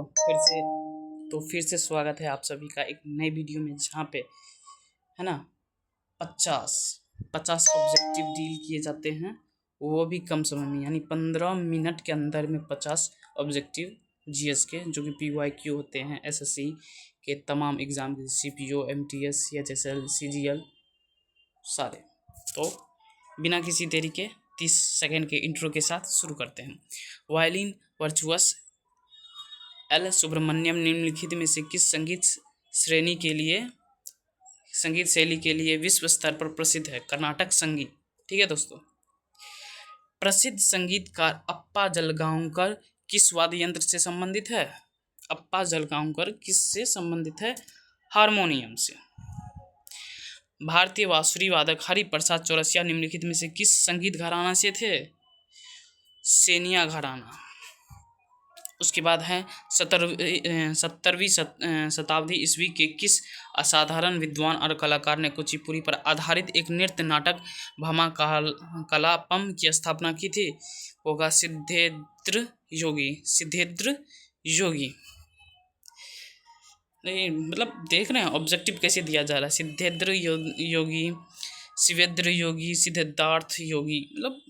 फिर से स्वागत है आप सभी का एक नए वीडियो में, जहाँ पे है ना 50 ऑब्जेक्टिव डील किए जाते हैं, वो भी कम समय में, यानी 15 मिनट के अंदर में 50 ऑब्जेक्टिव जीएस के, जो कि PYQ होते हैं एसएससी के तमाम एग्जाम के, CPO, MTS, CHSL, CGL सारे। तो बिना किसी देरी के 30 सेकेंड के इंट्रो के साथ शुरू करते हैं। वायलिन वर्चुअस एल सुब्रमण्यम निम्नलिखित में से किस संगीत शैली के लिए विश्व स्तर पर प्रसिद्ध है? कर्नाटक संगीत। ठीक है दोस्तों। प्रसिद्ध संगीतकार अप्पा जलगांवकर किस वाद्य यंत्र से संबंधित है? अप्पा जलगांवकर किससे संबंधित है? हारमोनियम से। भारतीय बांसुरी वादक हरिप्रसाद चौरसिया निम्नलिखित में से किस संगीत घराना से थे? सेनिया घराना। उसके बाद है 17वीं शताब्दी ईस्वी के किस असाधारण विद्वान और कलाकार ने कुचिपुड़ी पर आधारित एक नृत्य नाटक भमा कलापम की स्थापना की थी? होगा सिद्धेंद्र योगी। नहीं, मतलब देख रहे हैं ऑब्जेक्टिव कैसे दिया जा रहा है। सिद्धेंद्र योगी, शिवेंद्र योगी, सिद्धार्थ योगी, मतलब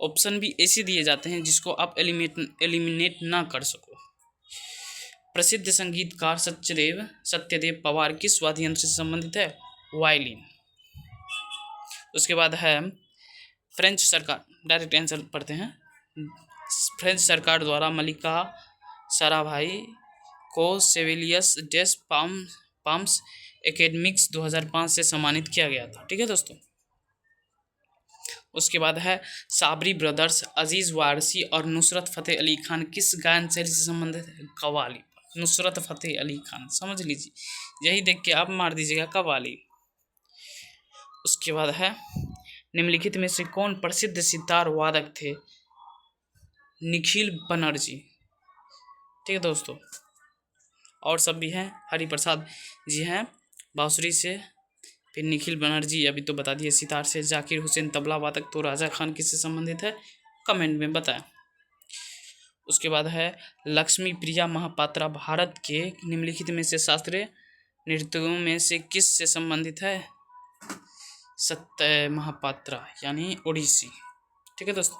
ऑप्शन भी ऐसे दिए जाते हैं जिसको आप एलिमिनेट ना कर सको। प्रसिद्ध संगीतकार सत्यदेव पवार किस वाद्य यंत्र से संबंधित है? वायलिन। उसके बाद है फ्रेंच सरकार, डायरेक्ट आंसर पढ़ते हैं। फ्रेंच सरकार द्वारा मल्लिका साराभाई को सेविलियस डेस पाम्स एकेडमिक्स 2005 से सम्मानित किया गया था। ठीक है दोस्तों। उसके बाद है साबरी ब्रदर्स अजीज वारसी और नुसरत फ़तेह अली खान किस गायन शैली से संबंधित है? कव्वाली। नुसरत फ़तेह अली खान समझ लीजिए, यही देख के आप मार दीजिएगा कव्वाली। उसके बाद है निम्नलिखित में से कौन प्रसिद्ध सितार वादक थे? निखिल बनर्जी। ठीक है दोस्तों। और सब भी हैं, हरिप्रसाद जी हैं बांसुरी से, फिर निखिल बनर्जी अभी तो बता दिए सितार से, जाकिर हुसैन तबला वादक। तो राजा खान किससे संबंधित है? कमेंट में बताएं। उसके बाद है लक्ष्मी प्रिया महापात्रा भारत के निम्नलिखित में से शास्त्रीय नृत्यों में से किस से संबंधित है? सत्य महापात्रा यानी ओडिसी। ठीक है दोस्तों।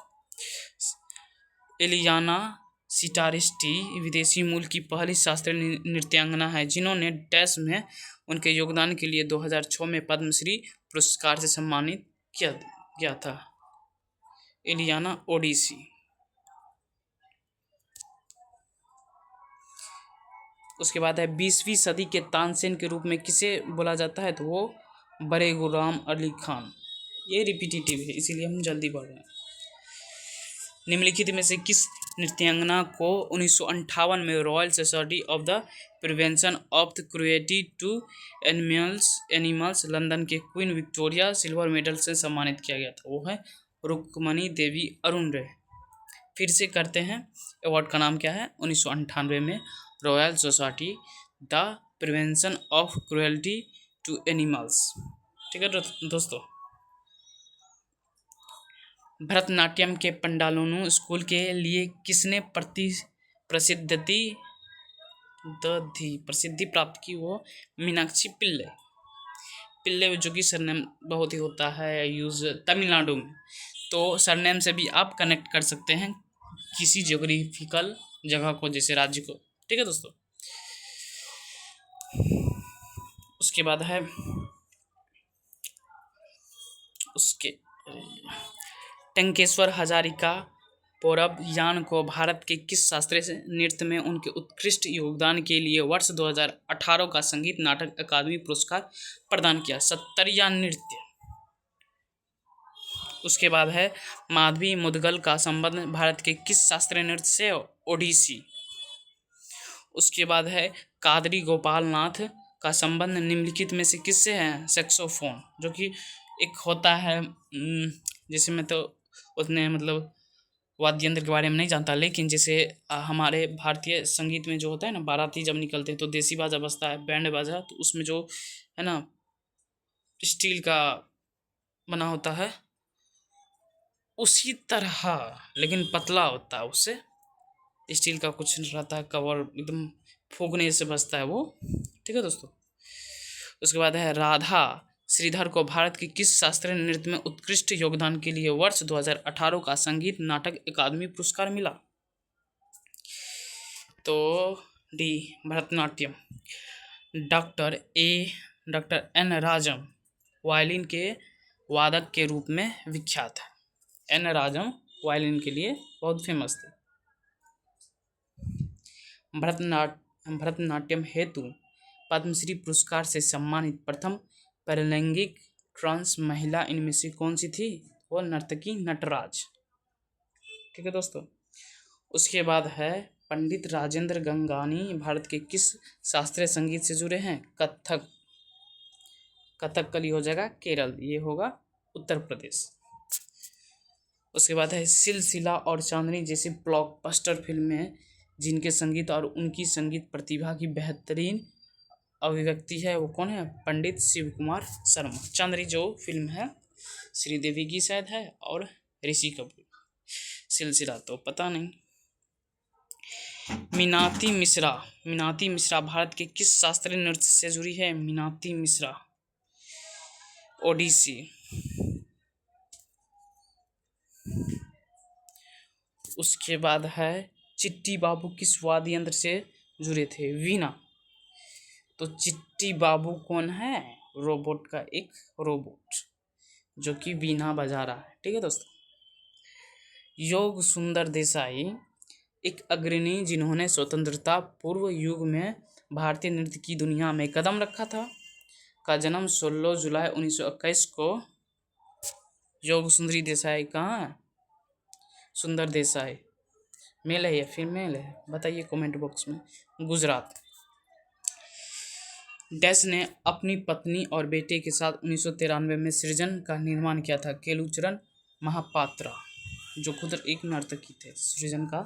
एलियाना सिटारिस्टी विदेशी मूल की पहली शास्त्रीय नृत्यांगना है जिन्होंने डैश में उनके योगदान के लिए 2006 में पद्मश्री पुरस्कार से सम्मानित किया गया था। एलियाना ओडिसी। उसके बाद है 20वीं सदी के तानसेन के रूप में किसे बोला जाता है? तो वो बड़े गुलाम अली खान। ये रिपीटेटिव है इसीलिए हम जल्दी बढ़ रहे हैं। निम्नलिखित में से किस नृत्यांगना को 1958 में royal society of the prevention of the cruelty to animals London के क्वीन विक्टोरिया सिल्वर मेडल से सम्मानित किया गया था? वो है रुक्मणी देवी अरुण रे। फिर से करते हैं, अवार्ड का नाम क्या है? 1998 में royal society the prevention of cruelty to animals. ठीक है दोस्तों। भरतनाट्यम के पंडालोनु स्कूल के लिए किसने प्रसिद्धि प्राप्त की? वो मीनाक्षी पिल्ले जो कि सरनेम बहुत ही होता है यूज तमिलनाडु में, तो सरनेम से भी आप कनेक्ट कर सकते हैं किसी ज्योग्राफिकल जगह को, जैसे राज्य को। ठीक है दोस्तों। उसके बाद है टंकेश्वर हजारिका पौरव यान को भारत के किस शास्त्रीय नृत्य में उनके उत्कृष्ट योगदान के लिए वर्ष 2018 का संगीत नाटक अकादमी पुरस्कार प्रदान किया? सत्तरिया नृत्य। उसके बाद है माधवी मुदगल का संबंध भारत के किस शास्त्रीय नृत्य से? ओडिसी। उसके बाद है कादरी गोपाल नाथ का संबंध निम्नलिखित में से किससे है? सैक्सोफोन, जो कि एक होता है, जैसे मैं तो उतने मतलब वाद्य यंत्र के बारे में नहीं जानता, लेकिन जैसे हमारे भारतीय संगीत में जो होता है ना, बाराती जब निकलते हैं तो देसी बाजा बजता है, बैंड बाजा, तो उसमें जो है ना स्टील का बना होता है, उसी तरह लेकिन पतला होता है उससे, स्टील का कुछ रहता है कवर, एकदम फूकने से बचता है वो। ठीक है दोस्तों। उसके बाद है राधा श्रीधर को भारत की किस शास्त्रीय नृत्य में उत्कृष्ट योगदान के लिए वर्ष 2018 का संगीत नाटक अकादमी पुरस्कार मिला? तो डी Bharatanatyam. Doctor N Rajam violin के वादक के रूप में विख्यात है। एन राजम वायलिन के लिए बहुत फेमस थे। भरतनाट्यम हेतु पद्मश्री पुरस्कार से सम्मानित प्रथम पैरालैंगिक ट्रांस महिला इनमें से कौन सी थी? वो नर्तकी नटराज। ठीक है दोस्तों। उसके बाद है पंडित राजेंद्र गंगानी भारत के किस शास्त्रीय संगीत से जुड़े हैं? कथक। कथकली हो जाएगा केरल, ये होगा उत्तर प्रदेश। उसके बाद है सिलसिला और चांदनी जैसी ब्लॉकबस्टर फिल्में जिनके संगीत और उनकी संगीत प्रतिभा की बेहतरीन अभिव्यक्ति है, वो कौन है? पंडित शिव कुमार शर्मा। चांदनी जो फिल्म है श्रीदेवी की शायद है और ऋषि कपूर। सिलसिला तो पता नहीं। मीनाती मिश्रा भारत के किस शास्त्रीय नृत्य से जुड़ी है? मीनाती मिश्रा ओडिसी। उसके बाद है चिट्टी बाबू किस वाद्य यंत्र से जुड़े थे? वीणा। तो चिट्टी बाबू कौन है? रोबोट का एक रोबोट जो कि वीणा बजा रहा है। ठीक है दोस्तों। योग सुंदर देसाई एक अग्रणी जिन्होंने स्वतंत्रता पूर्व युग में भारतीय नृत्य की दुनिया में कदम रखा था, का जन्म 16 जुलाई 1921 को। योग सुंदरी देसाई कहाँ है? सुंदर देसाई मेल है या फीमेल है? बताइए कमेंट बॉक्स में। गुजरात। डैश ने अपनी पत्नी और बेटे के साथ 1993 में सृजन का निर्माण किया था? केलुचरण महापात्रा जो खुद एक नर्तकी थे, सृजन का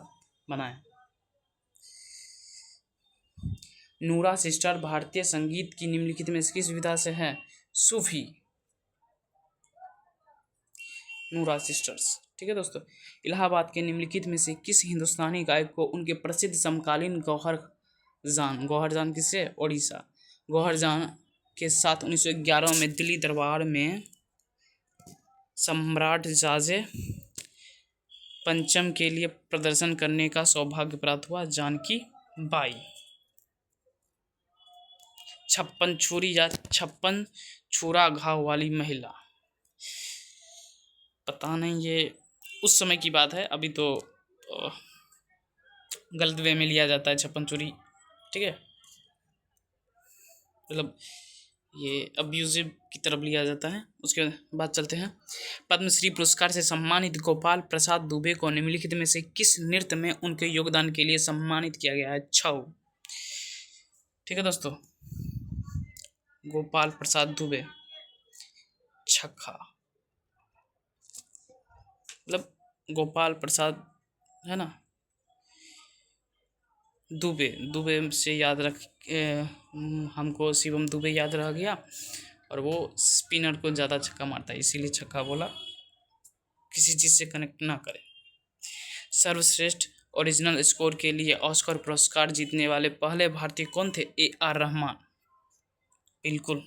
बनाया। नूरा सिस्टर भारतीय संगीत की निम्नलिखित में से किस विधा से है? सूफी। नूरा सिस्टर्स। ठीक है दोस्तों। इलाहाबाद के निम्नलिखित में से किस हिंदुस्तानी गायक को उनके प्रसिद्ध समकालीन गौहर जान किससे? ओडिशा। गौहर जान के साथ 1911 में दिल्ली दरबार में सम्राट जाजे पंचम के लिए प्रदर्शन करने का सौभाग्य प्राप्त हुआ? जानकी बाई। 56 छुरी या 56 छुरा घाव वाली महिला, पता नहीं, ये उस समय की बात है, अभी तो गलत वे में लिया जाता है 56 छुरी। ठीक है, मतलब ये अब्यूजिव की तरफ लिया जाता है। उसके बाद चलते हैं। पद्मश्री पुरस्कार से सम्मानित गोपाल प्रसाद दुबे को निम्नलिखित में से किस नृत्य में उनके योगदान के लिए सम्मानित किया गया है? छऊ। ठीक है दोस्तों। गोपाल प्रसाद दुबे छक्का, मतलब गोपाल प्रसाद है ना, दुबे से याद रख हमको शिवम दुबे याद रह गया, और वो स्पिनर को ज़्यादा छक्का मारता है इसीलिए छक्का बोला, किसी चीज़ से कनेक्ट ना करें। सर्वश्रेष्ठ ओरिजिनल स्कोर के लिए ऑस्कर पुरस्कार जीतने वाले पहले भारतीय कौन थे? AR रहमान। बिल्कुल।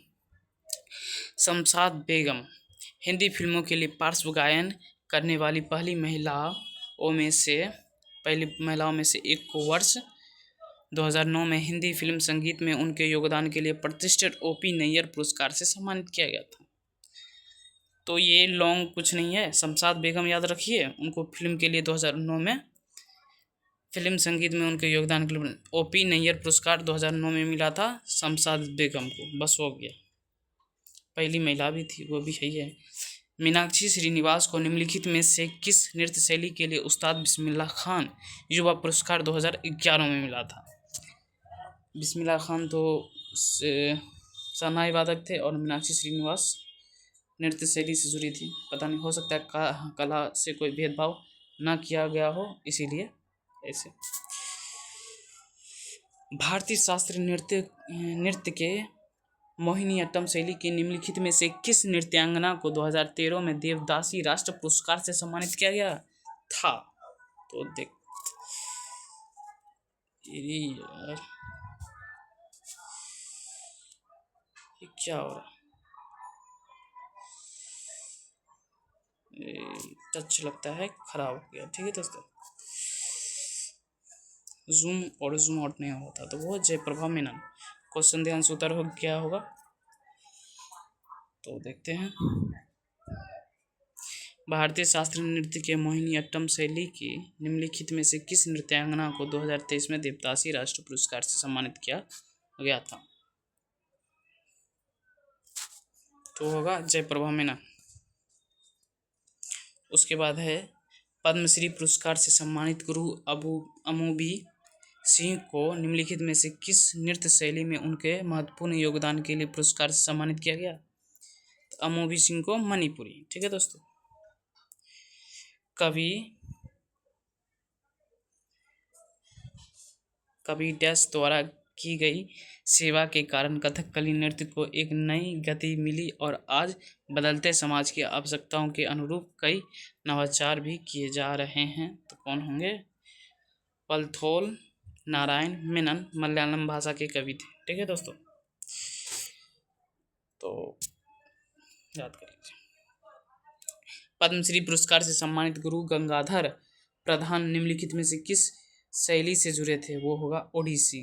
शमशाद बेगम हिंदी फिल्मों के लिए पार्श्व गायन करने वाली पहली महिलाओं में से एक को वर्ष 2009 में हिंदी फिल्म संगीत में उनके योगदान के लिए प्रतिष्ठित OP नैयर पुरस्कार से सम्मानित किया गया था। तो ये लॉन्ग कुछ नहीं है, शमशाद बेगम याद रखिए, उनको फिल्म के लिए 2009 में फिल्म संगीत में उनके योगदान के लिए OP नैयर पुरस्कार 2009 में मिला था शमशाद बेगम को। बस हो गया, पहली महिला भी थी, वो भी है। मीनाक्षी श्रीनिवास को निम्नलिखित में से किस नृत्य शैली के लिए उस्ताद बिस्मिल्लाह खान युवा पुरस्कार 2011 में मिला था? बिस्मिल्लाह खान तो शहनाई वादक थे और मीनाक्षी श्रीनिवास नृत्य शैली से जुड़ी थी। पता नहीं, हो सकता है कला से कोई भेदभाव ना किया गया हो, इसीलिए ऐसे। भारतीय शास्त्रीय नृत्य के मोहिनीअट्टम शैली की निम्नलिखित में से किस नृत्यांगना को 2013 में देवदासी राष्ट्र पुरस्कार से सम्मानित किया गया था? तो देख तेरी यार, ये क्या हो रहा है? टच लगता है खराब हो गया। ठीक है दोस्तों, जूम और जूम आउट नहीं हो रहा था, तो वो जयप्रभा मेनन। क्वेश्चन ध्यान से उत्तर हो क्या होगा, तो देखते हैं। भारतीय शास्त्रीय नृत्य के मोहिनीअट्टम शैली की निम्नलिखित में से किस नृत्यांगना को 2023 में देवदासी राष्ट्र पुरस्कार से सम्मानित किया गया था, तो होगा जयप्रभा मेनन। उसके बाद है पद्मश्री पुरस्कार से सम्मानित गुरु अमूबी सिंह को निम्नलिखित में से किस नृत्य शैली में उनके महत्वपूर्ण योगदान के लिए पुरस्कार से सम्मानित किया गया, तो अमूबी सिंह को मणिपुरी। ठीक है दोस्तों, कवि कवि डैश द्वारा की गई सेवा के कारण कथकली नृत्य को एक नई गति मिली और आज बदलते समाज की आवश्यकताओं के अनुरूप कई नवाचार भी किए जा रहे हैं। तो कौन होंगे, पलथोल नारायण मेनन मलयालम भाषा के कवि थे। ठीक है दोस्तों, तो याद कर लीजिए। पद्मश्री पुरस्कार से सम्मानित गुरु गंगाधर प्रधान निम्नलिखित में से किस शैली से जुड़े थे, वो होगा ओडिसी।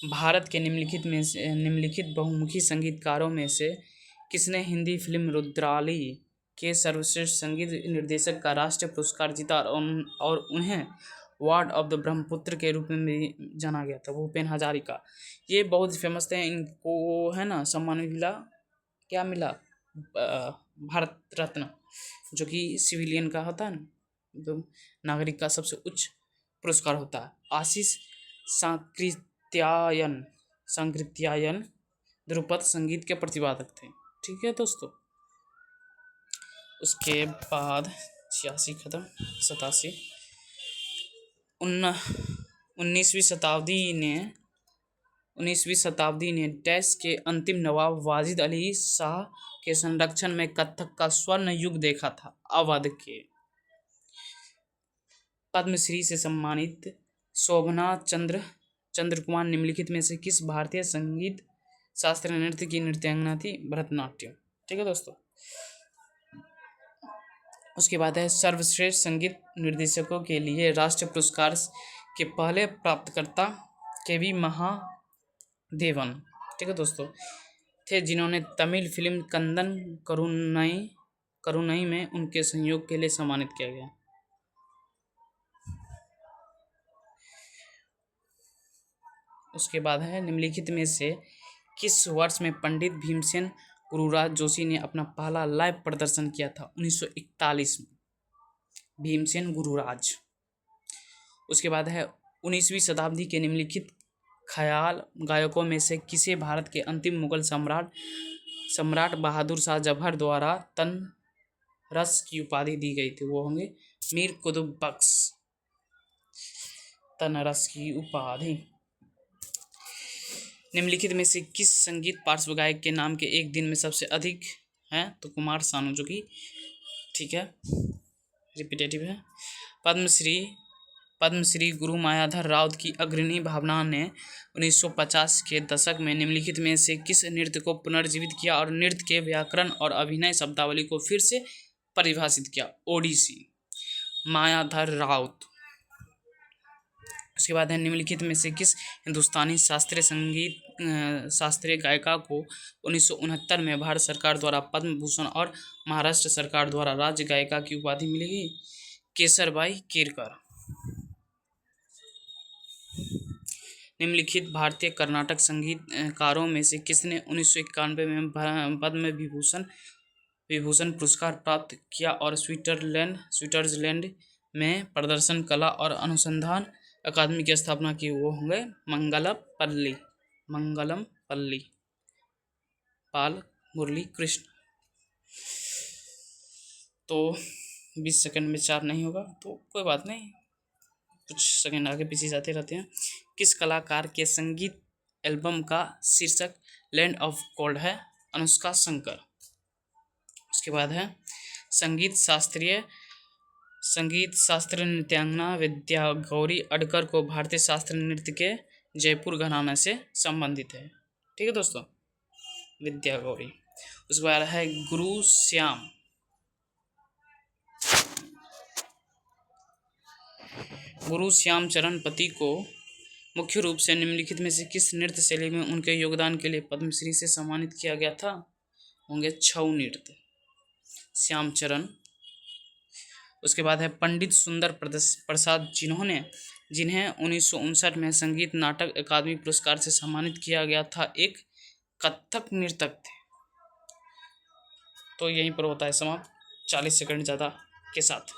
भारत के निम्नलिखित बहुमुखी संगीतकारों में से किसने हिंदी फिल्म रुद्राली के सर्वश्रेष्ठ संगीत निर्देशक का राष्ट्रीय पुरस्कार जीता और उन्हें वार्ड ऑफ द ब्रह्मपुत्र के रूप में भी जाना गया था, भूपेन हजारिका। ये बहुत फेमस थे, इनको है ना सम्मान मिला, क्या मिला, भारत रत्न, जो कि सिविलियन का होता है ना, तो नागरिक का सबसे उच्च पुरस्कार होता है। आशीष सांकृत्यायन ध्रुपद संगीत के प्रतिपादक थे। ठीक है दोस्तों, उसके बाद 86 खत्म, 87 उन्नीसवीं शताब्दी ने डैश के अंतिम नवाब वाजिद अली शाह के संरक्षण में कथक का स्वर्ण युग देखा था। अवध के पद्मश्री से सम्मानित शोभना चंद्र कुमार निम्नलिखित में से किस भारतीय संगीत शास्त्रीय नृत्य की नृत्यांगना थी, भरतनाट्यम। ठीक है दोस्तों, उसके बाद है सर्वश्रेष्ठ संगीत निर्देशकों के लिए राष्ट्रीय पुरस्कार के पहले प्राप्तकर्ता के.वी. महादेवन। ठीक है दोस्तों, थे जिन्होंने तमिल फिल्म कंदन करुणई में उनके सहयोग के लिए सम्मानित किया गया। उसके बाद है निम्नलिखित में से किस वर्ष में पंडित भीमसेन गुरुराज जोशी ने अपना पहला लाइव प्रदर्शन किया था, 1941 में, भीमसेन गुरुराज। उसके बाद है 19वीं शताब्दी के निम्नलिखित ख्याल गायकों में से किसे भारत के अंतिम मुगल सम्राट बहादुर शाह जफर द्वारा तन रस की उपाधि दी गई थी, वो होंगे मीर कुतुब बख्श, तन रस की उपाधि। निम्नलिखित में से किस संगीत पार्श्व गायक के नाम के एक दिन में सबसे अधिक हैं, तो कुमार सानू, जो कि ठीक है रिपीटेटिव है। पद्मश्री गुरु मायाधर राउत की अग्रणी भावना ने 1950 के दशक में निम्नलिखित में से किस नृत्य को पुनर्जीवित किया और नृत्य के व्याकरण और अभिनय शब्दावली को फिर से परिभाषित किया, ओडिसी, मायाधर राउत। उसके बाद है निम्नलिखित में से किस हिंदुस्तानी शास्त्रीय गायिका को 1969 में भारत सरकार द्वारा पद्म भूषण और महाराष्ट्र सरकार द्वारा राज्य गायिका की उपाधि मिलेगी, केसरबाई केरकर। निम्नलिखित भारतीय कर्नाटक संगीतकारों में से किसने 1991 में पद्म विभूषण पुरस्कार प्राप्त किया और स्विट्जरलैंड में प्रदर्शन कला और अनुसंधान अकादमी की स्थापना की, वो होंगे मंगलम पल्ली पाल मुरली कृष्ण। तो 20 सेकंड में 4 नहीं होगा, तो कोई बात नहीं, कुछ सेकंड आगे पीछे जाते रहते हैं। किस कलाकार के संगीत एल्बम का शीर्षक लैंड ऑफ गोल्ड है, अनुष्का शंकर। उसके बाद है संगीत संगीत शास्त्र नृत्यांगना विद्या गौरी अडकर को भारतीय शास्त्रीय नृत्य के जयपुर घराने से संबंधित है। ठीक है दोस्तों, विद्या गौरी। उसके बाद है गुरु श्याम। गुरु श्याम चरण पति को मुख्य रूप से निम्नलिखित में से किस नृत्य शैली में उनके योगदान के लिए पद्मश्री से सम्मानित किया गया था? होंगे छऊ नृत्य, श्यामचरण। उसके बाद है पंडित सुंदर प्रसाद, जिन्हें 1959 में संगीत नाटक अकादमी पुरस्कार से सम्मानित किया गया था, एक कथक नर्तक थे। तो यहीं पर होता है समाप्त 40 सेकंड ज़्यादा के साथ।